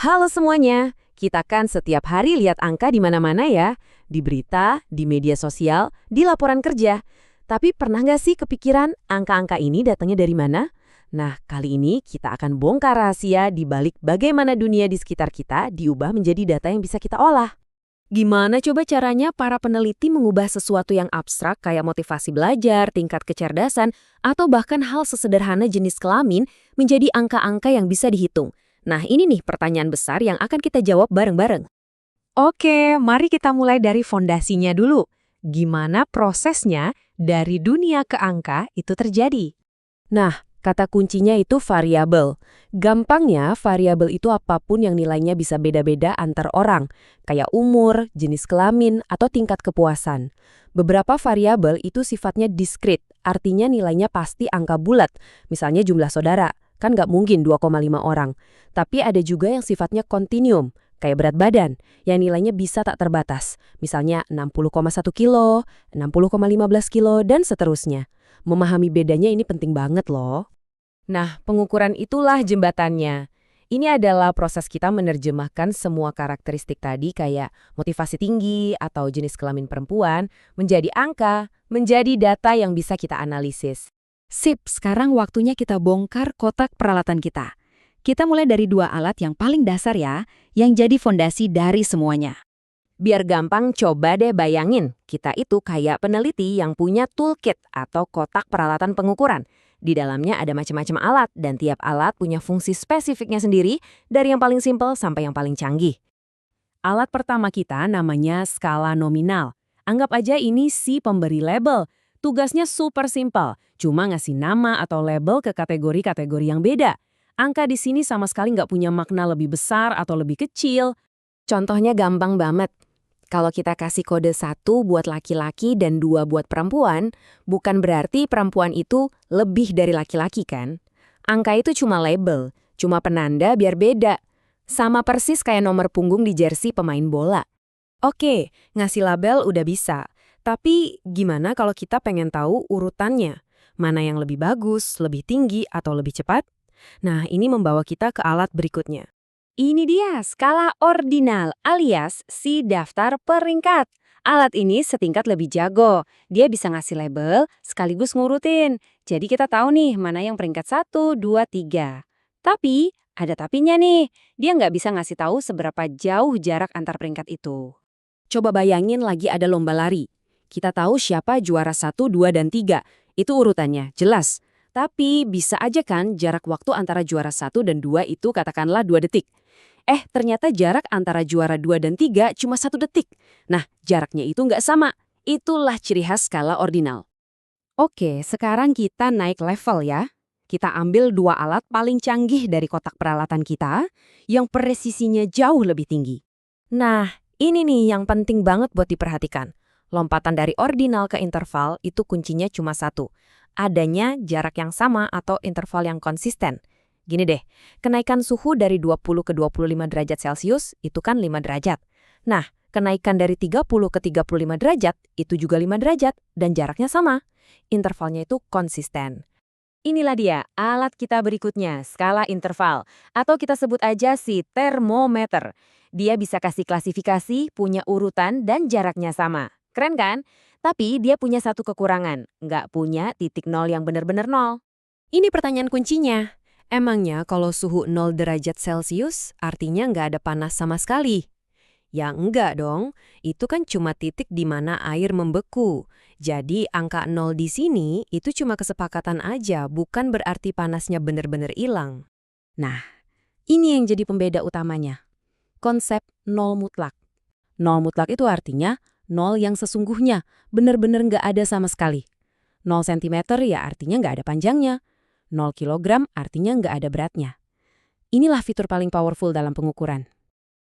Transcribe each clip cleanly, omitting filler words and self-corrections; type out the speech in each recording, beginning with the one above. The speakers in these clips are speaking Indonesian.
Halo semuanya, kita kan setiap hari lihat angka di mana-mana ya, di berita, di media sosial, di laporan kerja. Tapi pernah nggak sih kepikiran angka-angka ini datangnya dari mana? Nah, kali ini kita akan bongkar rahasia di balik bagaimana dunia di sekitar kita diubah menjadi data yang bisa kita olah. Gimana coba caranya para peneliti mengubah sesuatu yang abstrak kayak motivasi belajar, tingkat kecerdasan, atau bahkan hal sesederhana jenis kelamin menjadi angka-angka yang bisa dihitung? Nah, ini nih pertanyaan besar yang akan kita jawab bareng-bareng. Oke, mari kita mulai dari fondasinya dulu. Gimana prosesnya dari dunia ke angka itu terjadi? Nah, kata kuncinya itu variabel. Gampangnya, variabel itu apapun yang nilainya bisa beda-beda antar orang, kayak umur, jenis kelamin, atau tingkat kepuasan. Beberapa variabel itu sifatnya diskrit, artinya nilainya pasti angka bulat, misalnya jumlah saudara, kan nggak mungkin 2,5 orang. Tapi ada juga yang sifatnya kontinuum, kayak berat badan, yang nilainya bisa tak terbatas, misalnya 60,1 kilo, 60,15 kilo, dan seterusnya. Memahami bedanya ini penting banget loh. Nah, pengukuran itulah jembatannya. Ini adalah proses kita menerjemahkan semua karakteristik tadi kayak motivasi tinggi atau jenis kelamin perempuan menjadi angka, menjadi data yang bisa kita analisis. Sip, sekarang waktunya kita bongkar kotak peralatan kita. Kita mulai dari dua alat yang paling dasar ya, yang jadi fondasi dari semuanya. Biar gampang, coba deh bayangin, kita itu kayak peneliti yang punya toolkit atau kotak peralatan pengukuran. Di dalamnya ada macam-macam alat, dan tiap alat punya fungsi spesifiknya sendiri, dari yang paling simpel sampai yang paling canggih. Alat pertama kita namanya skala nominal. Anggap aja ini si pemberi label. Tugasnya super simpel, cuma ngasih nama atau label ke kategori-kategori yang beda. Angka di sini sama sekali nggak punya makna lebih besar atau lebih kecil. Contohnya gampang banget. Kalau kita kasih kode 1 buat laki-laki dan 2 buat perempuan, bukan berarti perempuan itu lebih dari laki-laki kan? Angka itu cuma label, cuma penanda biar beda. Sama persis kayak nomor punggung di jersey pemain bola. Oke, ngasih label udah bisa. Tapi gimana kalau kita pengen tahu urutannya? Mana yang lebih bagus, lebih tinggi, atau lebih cepat? Nah, ini membawa kita ke alat berikutnya. Ini dia skala ordinal alias si daftar peringkat. Alat ini setingkat lebih jago. Dia bisa ngasih label sekaligus ngurutin. Jadi kita tahu nih mana yang peringkat 1, 2, 3. Tapi, ada tapinya nih. Dia nggak bisa ngasih tahu seberapa jauh jarak antar peringkat itu. Coba bayangin lagi ada lomba lari. Kita tahu siapa juara 1, 2, dan 3. Itu urutannya, jelas. Tapi bisa aja kan jarak waktu antara juara 1 dan 2 itu katakanlah 2 detik. Ternyata jarak antara juara 2 dan 3 cuma 1 detik. Nah, jaraknya itu nggak sama. Itulah ciri khas skala ordinal. Oke, sekarang kita naik level ya. Kita ambil dua alat paling canggih dari kotak peralatan kita yang presisinya jauh lebih tinggi. Nah, ini nih yang penting banget buat diperhatikan. Lompatan dari ordinal ke interval itu kuncinya cuma satu. Adanya jarak yang sama atau interval yang konsisten. Gini deh, kenaikan suhu dari 20 ke 25 derajat Celcius itu kan 5 derajat. Nah, kenaikan dari 30 ke 35 derajat itu juga 5 derajat dan jaraknya sama. Intervalnya itu konsisten. Inilah dia alat kita berikutnya, skala interval. Atau kita sebut aja si termometer. Dia bisa kasih klasifikasi, punya urutan, dan jaraknya sama. Keren kan? Tapi dia punya satu kekurangan, nggak punya titik nol yang benar-benar nol. Ini pertanyaan kuncinya. Emangnya kalau suhu 0 derajat Celcius artinya nggak ada panas sama sekali? Ya enggak dong, itu kan cuma titik di mana air membeku. Jadi angka 0 di sini itu cuma kesepakatan aja, bukan berarti panasnya benar-benar hilang. Nah, ini yang jadi pembeda utamanya. Konsep nol mutlak. Nol mutlak itu artinya nol yang sesungguhnya, benar-benar nggak ada sama sekali. 0 cm ya artinya nggak ada panjangnya. 0 kilogram artinya nggak ada beratnya. Inilah fitur paling powerful dalam pengukuran.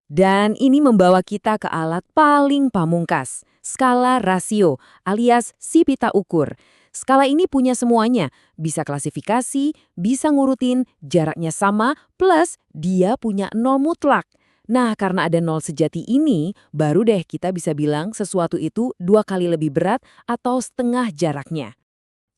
Dan ini membawa kita ke alat paling pamungkas, skala rasio alias si pita ukur. Skala ini punya semuanya, bisa klasifikasi, bisa ngurutin, jaraknya sama, plus dia punya nol mutlak. Nah, karena ada nol sejati ini, baru deh kita bisa bilang sesuatu itu 2 kali lebih berat atau setengah jaraknya.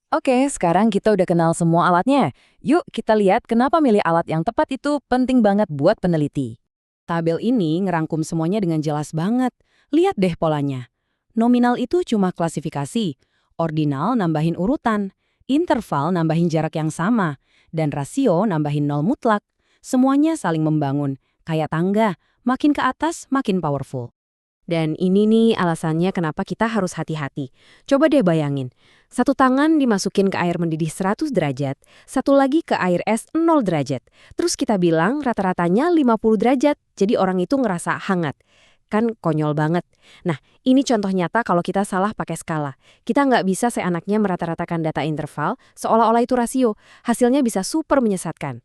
Oke, sekarang kita udah kenal semua alatnya. Yuk kita lihat kenapa milih alat yang tepat itu penting banget buat peneliti. Tabel ini ngerangkum semuanya dengan jelas banget. Lihat deh polanya. Nominal itu cuma klasifikasi, ordinal nambahin urutan, interval nambahin jarak yang sama, dan rasio nambahin nol mutlak. Semuanya saling membangun, kayak tangga, makin ke atas makin powerful. Dan ini nih alasannya kenapa kita harus hati-hati. Coba deh bayangin, satu tangan dimasukin ke air mendidih 100 derajat, satu lagi ke air es 0 derajat. Terus kita bilang rata-ratanya 50 derajat, jadi orang itu ngerasa hangat. Kan konyol banget. Nah, ini contoh nyata kalau kita salah pakai skala. Kita nggak bisa seenaknya merata-ratakan data interval, seolah-olah itu rasio. Hasilnya bisa super menyesatkan.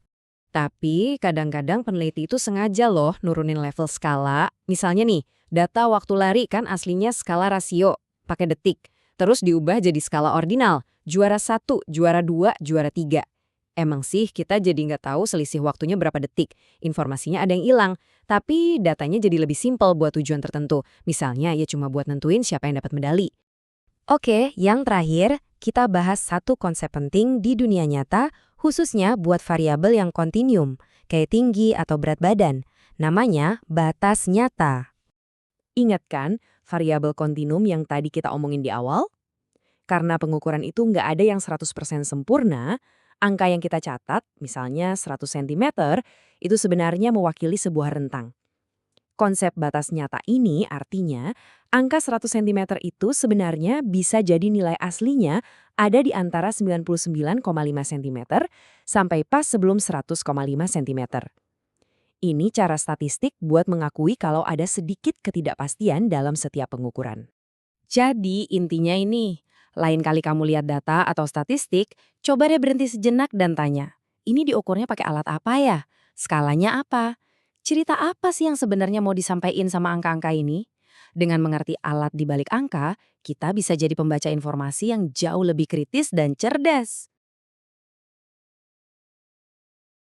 Tapi kadang-kadang peneliti itu sengaja loh nurunin level skala. Misalnya nih, data waktu lari kan aslinya skala rasio, pakai detik. Terus diubah jadi skala ordinal, juara 1, juara 2, juara 3. Emang sih kita jadi nggak tahu selisih waktunya berapa detik. Informasinya ada yang hilang, tapi datanya jadi lebih simpel buat tujuan tertentu. Misalnya ya cuma buat nentuin siapa yang dapat medali. Oke, yang terakhir, kita bahas satu konsep penting di dunia nyata, khususnya buat variabel yang kontinum, kayak tinggi atau berat badan. Namanya batas nyata. Ingat kan variabel kontinum yang tadi kita omongin di awal? Karena pengukuran itu nggak ada yang 100% sempurna, angka yang kita catat, misalnya 100 cm, itu sebenarnya mewakili sebuah rentang. Konsep batas nyata ini artinya angka 100 cm itu sebenarnya bisa jadi nilai aslinya ada di antara 99,5 cm sampai pas sebelum 100,5 cm. Ini cara statistik buat mengakui kalau ada sedikit ketidakpastian dalam setiap pengukuran. Jadi intinya ini, lain kali kamu lihat data atau statistik, coba deh berhenti sejenak dan tanya, ini diukurnya pakai alat apa ya? Skalanya apa? Cerita apa sih yang sebenarnya mau disampaikan sama angka-angka ini? Dengan mengerti alat di balik angka, kita bisa jadi pembaca informasi yang jauh lebih kritis dan cerdas.